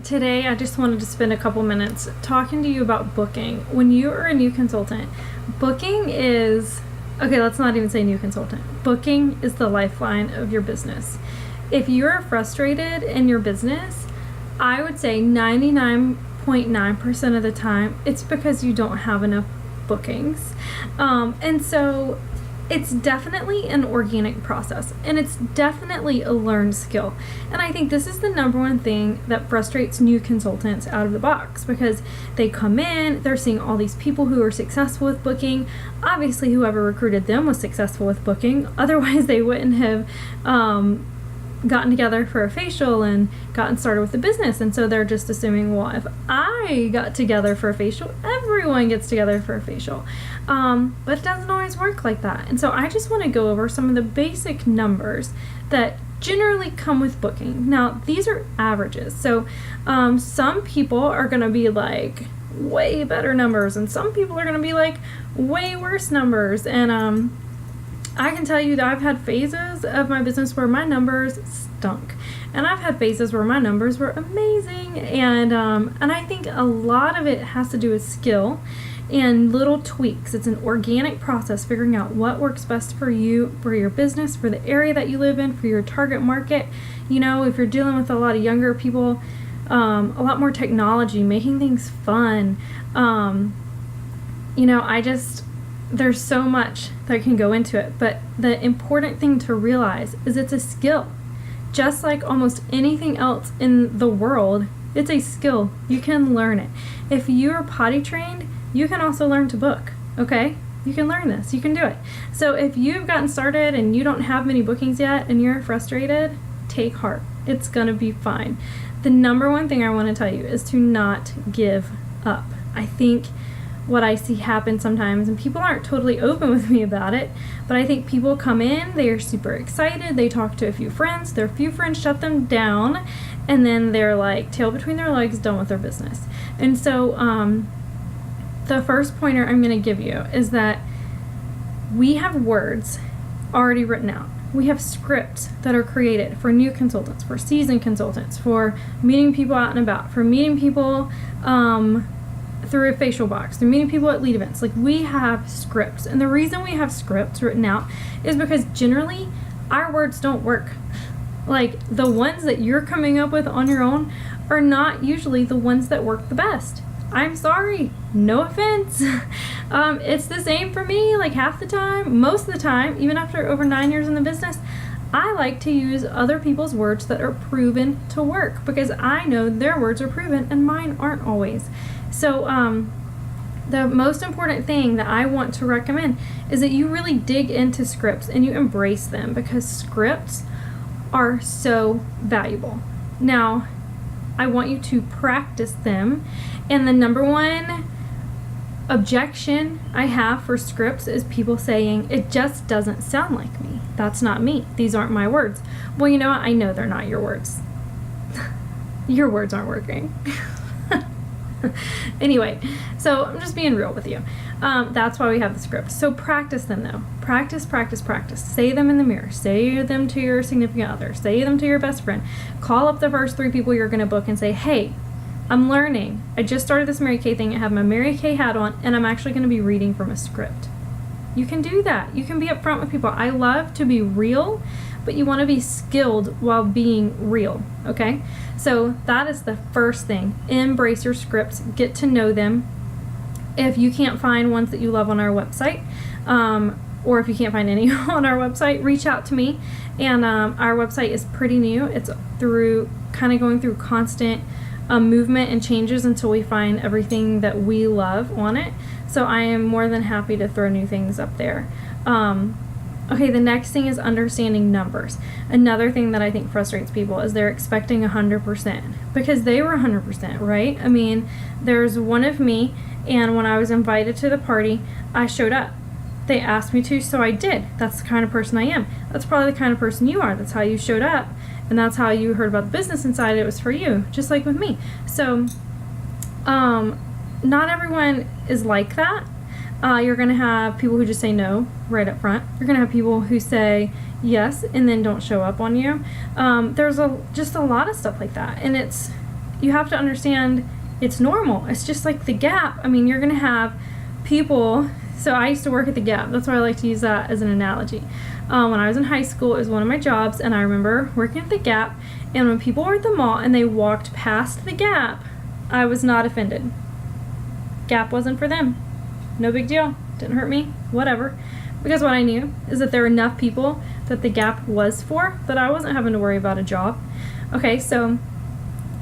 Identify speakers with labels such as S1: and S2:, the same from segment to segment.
S1: Today, I just wanted to spend a couple minutes talking to you about booking. When you are a new consultant, booking is, okay, let's not even say new consultant. Booking is the lifeline of your business. If you're frustrated in your business, I would say 99.9% of the time, it's because you don't have enough bookings. And so it's definitely an organic process, and it's definitely a learned skill. And I think this is the number one thing that frustrates new consultants out of the box, because they come in, they're seeing all these people who are successful with booking. Obviously, whoever recruited them was successful with booking. Otherwise, they wouldn't have gotten together for a facial and gotten started with the business. And so they're just assuming, well, if I got together for a facial, everyone gets together for a facial. But it doesn't always work like that. And so I just want to go over some of the basic numbers that generally come with booking. Now, these are averages. So some people are going to be like way better numbers, and some people are going to be like way worse numbers. And I can tell you that I've had phases of my business where my numbers stunk, and I've had phases where my numbers were amazing. And I think a lot of it has to do with skill and little tweaks. It's an organic process, figuring out what works best for you, for your business, for the area that you live in, for your target market. You know, if you're dealing with a lot of younger people, a lot more technology, making things fun. There's so much that can go into it, but the important thing to realize is it's a skill. Just like almost anything else in the world, it's a skill. You can learn it. If you're potty trained, you can also learn to book, okay? You can learn this. You can do it. So if you've gotten started and you don't have many bookings yet and you're frustrated, take heart. It's going to be fine. The number one thing I want to tell you is to not give up. I think what I see happen sometimes, and people aren't totally open with me about it, but I think people come in, they are super excited, they talk to a few friends, their few friends shut them down, and then they're like tail between their legs, done with their business. And so the first pointer I'm going to give you is that we have words already written out. We have scripts that are created for new consultants, for seasoned consultants, for meeting people out and about, for meeting people through a facial box, through meeting people at lead events. Like, we have scripts. And the reason we have scripts written out is because generally our words don't work. Like, the ones that you're coming up with on your own are not usually the ones that work the best. I'm sorry, no offense. It's the same for me. Like, half the time, most of the time, even after over 9 years in the business, I like to use other people's words that are proven to work, because I know their words are proven and mine aren't always. So the most important thing that I want to recommend is that you really dig into scripts and you embrace them, because scripts are so valuable. Now, I want you to practice them. And the number one objection I have for scripts is people saying, it just doesn't sound like me. That's not me. These aren't my words. Well, you know what? I know they're not your words. Your words aren't working. Anyway, so I'm just being real with you. That's why we have the scripts. So practice them, though. Practice. Say them in the mirror. Say them to your significant other. Say them to your best friend. Call up the first 3 people you're going to book and say, hey, I'm learning. I just started this Mary Kay thing. I have my Mary Kay hat on, and I'm actually going to be reading from a script. You can do that. You can be upfront with people. I love to be real, but you want to be skilled while being real, okay? So that is the first thing. Embrace your scripts. Get to know them. If you can't find ones that you love on our website, or if you can't find any on our website, reach out to me. And our website is pretty new. It's through kind of going through constant movement and changes until we find everything that we love on it. So I am more than happy to throw new things up there. Okay, the next thing is understanding numbers. Another thing that I think frustrates people is they're expecting 100%, because they were 100%, right? I mean, there's one of me, and when I was invited to the party, I showed up. They asked me to, so I did. That's the kind of person I am. That's probably the kind of person you are. That's how you showed up, and that's how you heard about the business inside. It was for you, just like with me. So, not everyone is like that. You're going to have people who just say no right up front. You're going to have people who say yes and then don't show up on you. There's just a lot of stuff like that, and you have to understand it's normal. It's just like the Gap. I mean, you're going to have people. So I used to work at the Gap. That's why I like to use that as an analogy. When I was in high school, it was one of my jobs, and I remember working at the Gap, and when people were at the mall and they walked past the Gap, I was not offended. Gap wasn't for them. No big deal. Didn't hurt me. Whatever. Because what I knew is that there were enough people that the Gap was for that I wasn't having to worry about a job. Okay, so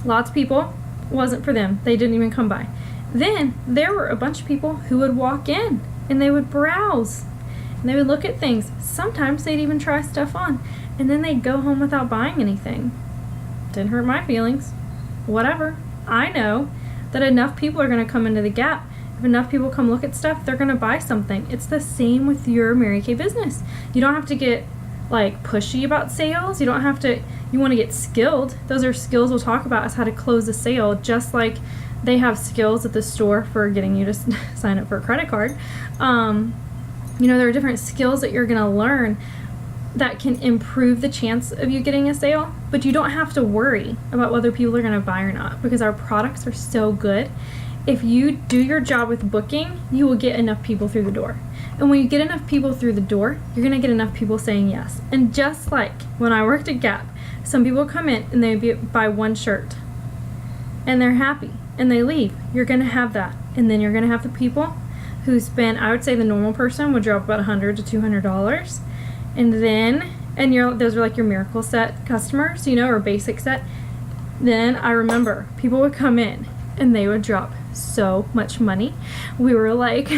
S1: lots of people, wasn't for them. They didn't even come by. Then there were a bunch of people who would walk in and they would browse and they would look at things. Sometimes they'd even try stuff on, and then they'd go home without buying anything. Didn't hurt my feelings. Whatever. I know that enough people are going to come into the Gap. If enough people come look at stuff, they're going to buy something. It's the same with your Mary Kay business. You don't have to get like pushy about sales. You don't have to, you want to get skilled. Those are skills we'll talk about, is how to close a sale, just like they have skills at the store for getting you to sign up for a credit card. You know, there are different skills that you're going to learn that can improve the chance of you getting a sale, but you don't have to worry about whether people are going to buy or not, because our products are so good. If you do your job with booking, you will get enough people through the door. And when you get enough people through the door, you're going to get enough people saying yes. And just like when I worked at Gap, some people come in and they buy one shirt and they're happy and they leave. You're going to have that. And then you're going to have the people who spend, I would say the normal person would drop about $100 to $200. And then, those are like your miracle set customers, you know, or basic set. Then I remember people would come in and they would drop so much money. We were like,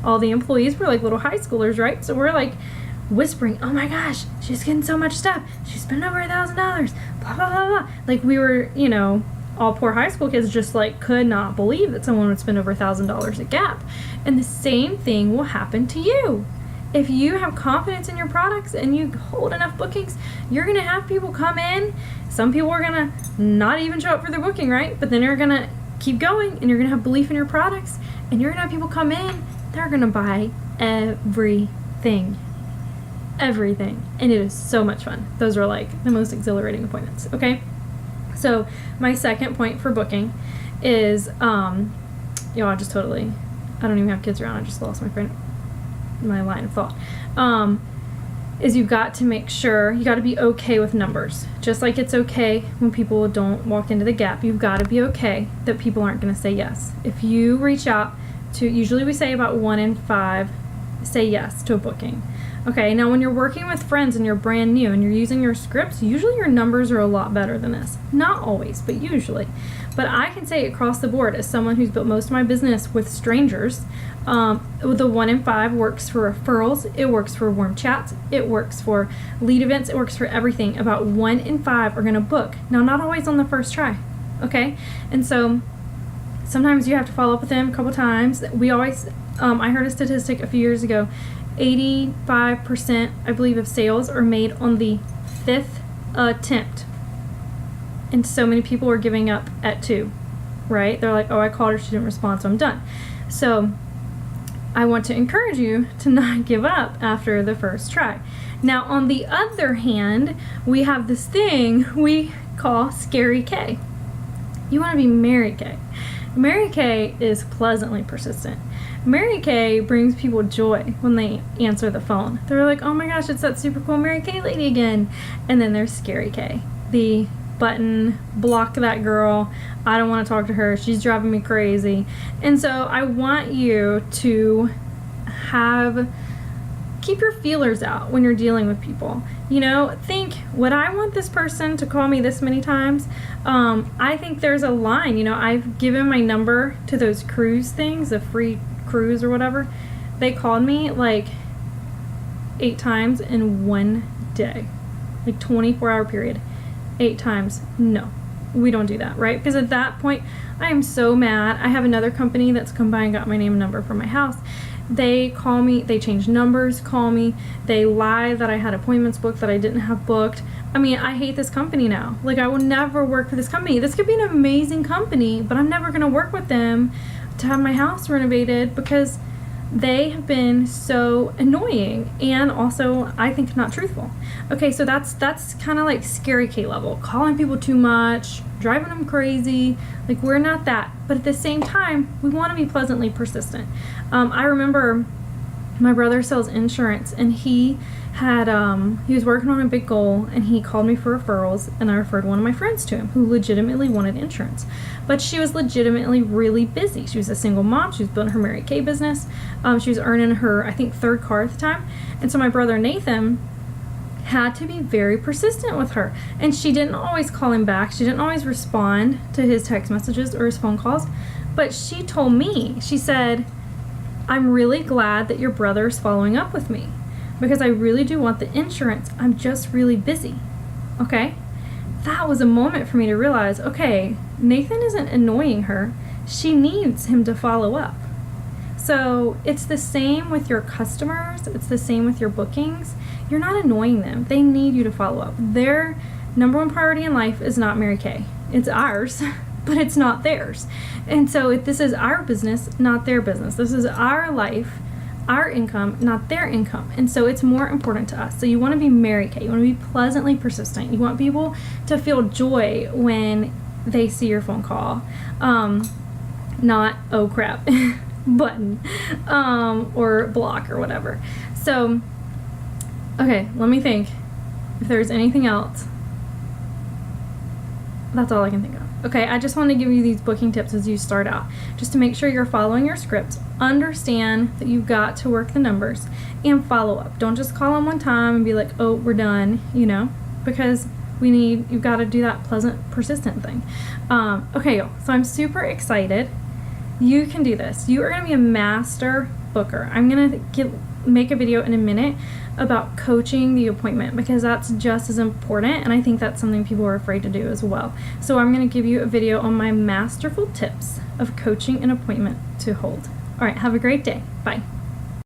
S1: all the employees were like little high schoolers, right? So we're like whispering, oh my gosh, she's getting so much stuff. She spent over $1,000, blah, blah, blah, blah. Like we were, you know, all poor high school kids just like could not believe that someone would spend over $1,000 at Gap. And the same thing will happen to you. If you have confidence in your products and you hold enough bookings, you're going to have people come in. Some people are going to not even show up for their booking, right? But then you're going to keep going and you're going to have belief in your products, and you're going to have people come in. They're going to buy everything. Everything. And it is so much fun. Those are like the most exhilarating appointments, okay? So my second point for booking is, I don't even have kids around. I just lost my line of thought. Is you've got to make sure, you got to be okay with numbers. Just like it's okay when people don't walk into the Gap, you've got to be okay that people aren't going to say yes. If you reach out to, usually we say about 1 in 5 say yes to a booking. Okay, now when you're working with friends and you're brand new and you're using your scripts, usually your numbers are a lot better than this. Not always, but usually. But I can say across the board, as someone who's built most of my business with strangers, the 1 in 5 works for referrals, it works for warm chats, it works for lead events, it works for everything. About 1 in 5 are going to book. Now, not always on the first try, okay? And so sometimes you have to follow up with them a couple times. We always, I heard a statistic a few years ago, 85%, I believe, of sales are made on the 5th attempt. And so many people are giving up at 2, right? They're like, oh, I called her, she didn't respond, so I'm done. So I want to encourage you to not give up after the first try. Now, on the other hand, we have this thing we call Scary K. You want to be Mary Kay. Mary Kay is pleasantly persistent. Mary Kay brings people joy when they answer the phone. They're like, oh my gosh, it's that super cool Mary Kay lady again. And then there's Scary Kay. The button, block that girl. I don't want to talk to her. She's driving me crazy. And so I want you to keep your feelers out when you're dealing with people. You know, think, would I want this person to call me this many times? I think there's a line. You know, I've given my number to those cruise things, the free cruise or whatever. They called me like 8 times in one day, like 24-hour period. 8 times. No, we don't do that, right? Because at that point, I am so mad. I have another company that's come by and got my name and number for my house. They call me, they change numbers, call me, they lie that I had appointments booked that I didn't have booked. I mean, I hate this company now. Like, I will never work for this company. This could be an amazing company, but I'm never going to work with them to have my house renovated because they have been so annoying and also, I think, not truthful. Okay, so that's kind of like scary Kate level, calling people too much, driving them crazy. Like, we're not that, but at the same time, we want to be pleasantly persistent. I remember my brother sells insurance, and he was working on a big goal, and he called me for referrals, and I referred one of my friends to him who legitimately wanted insurance. But she was legitimately really busy. She was a single mom. She was building her Mary Kay business. She was earning her, I think, third car at the time. And so my brother Nathan had to be very persistent with her. And she didn't always call him back. She didn't always respond to his text messages or his phone calls. But she told me, she said, "I'm really glad that your brother is following up with me, because I really do want the insurance. I'm just really busy." Okay? That was a moment for me to realize, okay, Nathan isn't annoying her. She needs him to follow up. So it's the same with your customers. It's the same with your bookings. You're not annoying them. They need you to follow up. Their number one priority in life is not Mary Kay. It's ours, but it's not theirs. And so if this is our business, not their business. This is our life, our income, not their income. And so it's more important to us. So you want to be Mary Kay. You want to be pleasantly persistent. You want people to feel joy when they see your phone call. Not, oh crap, button, or block or whatever. So, okay, let me think if there's anything else. That's all I can think of. Okay, I just want to give you these booking tips as you start out, just to make sure you're following your scripts. Understand that you've got to work the numbers and follow up. Don't just call them one time and be like, oh, we're done, because you've got to do that pleasant, persistent thing. Okay, y'all, so I'm super excited. You can do this. You are going to be a master booker. I'm going to make a video in a minute about coaching the appointment, because that's just as important, and I think that's something people are afraid to do as well. So I'm going to give you a video on my masterful tips of coaching an appointment to hold. All right, have a great day. Bye.